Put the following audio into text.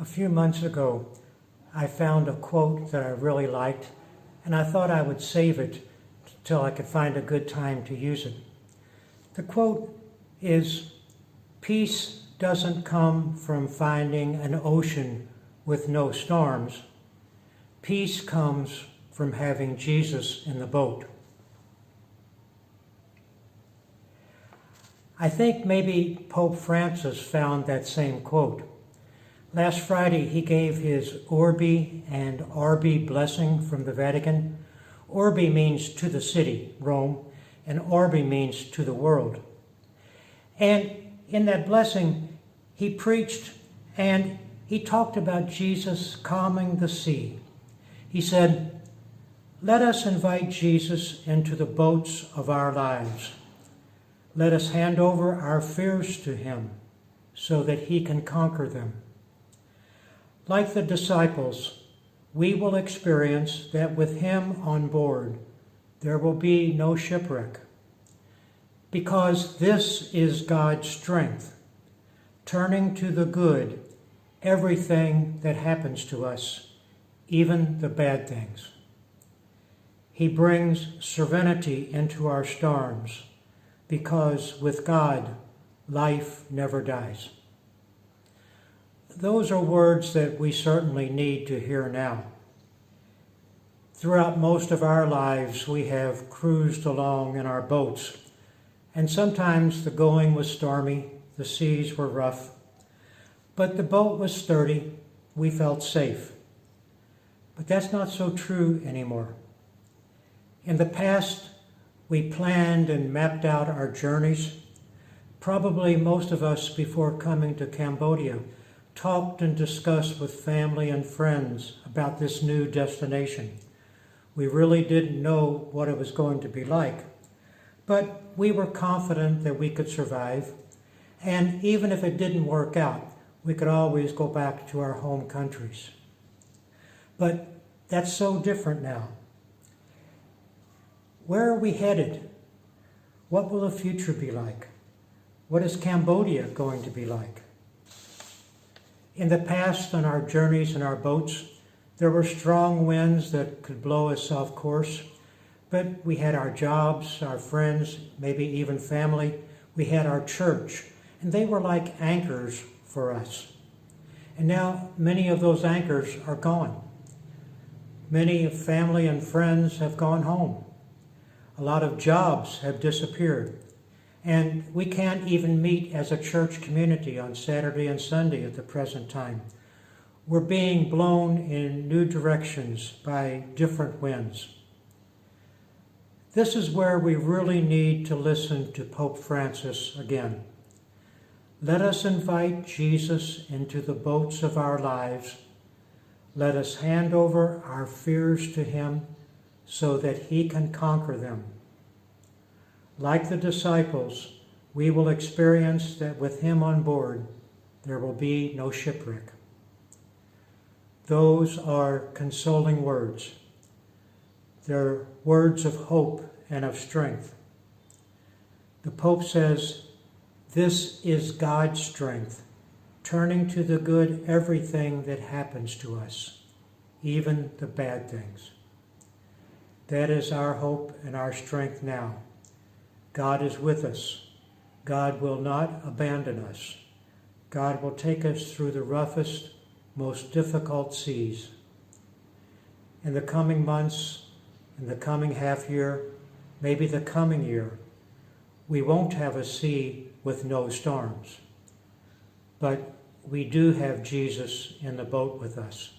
A few months ago, I found a quote that I really liked, and I thought I would save it till I could find a good time to use it. The quote is, "Peace doesn't come from finding an ocean with no storms. Peace comes from having Jesus in the boat." I think maybe Pope Francis found that same quote. Last Friday, he gave his Urbi and Orbi blessing from the Vatican. Urbi means to the city, Rome, and Orbi means to the world. And in that blessing, he preached and he talked about Jesus calming the sea. He said, "Let us invite Jesus into the boats of our lives. Let us hand over our fears to him so that he can conquer them. Like the disciples, we will experience that with him on board, there will be no shipwreck. Because this is God's strength, turning to the good everything that happens to us, even the bad things. He brings serenity into our storms, because with God, life never dies." Those are words that we certainly need to hear now. Throughout most of our lives, we have cruised along in our boats, and sometimes the going was stormy, the seas were rough, but the boat was sturdy, we felt safe. But that's not so true anymore. In the past, we planned and mapped out our journeys. Probably most of us, before coming to Cambodia, talked and discussed with family and friends about this new destination. We really didn't know what it was going to be like, but we were confident that we could survive, and even if it didn't work out, we could always go back to our home countries. But that's so different now. Where are we headed? What will the future be like? What is Cambodia going to be like? In the past, on our journeys in our boats, there were strong winds that could blow us off course, but we had our jobs, our friends, maybe even family. We had our church, and they were like anchors for us. And now many of those anchors are gone. Many family and friends have gone home. A lot of jobs have disappeared, and we can't even meet as a church community on Saturday and Sunday at the present time. We're being blown in new directions by different winds. This is where we really need to listen to Pope Francis again. Let us invite Jesus into the boats of our lives. Let us hand over our fears to him so that he can conquer them. Like the disciples, we will experience that with him on board, there will be no shipwreck. Those are consoling words. They're words of hope and of strength. The Pope says, "This is God's strength, turning to the good everything that happens to us, even the bad things." That is our hope and our strength now. God is with us. God will not abandon us. God will take us through the roughest, most difficult seas. In the coming months, in the coming half year, maybe the coming year, we won't have a sea with no storms. But we do have Jesus in the boat with us.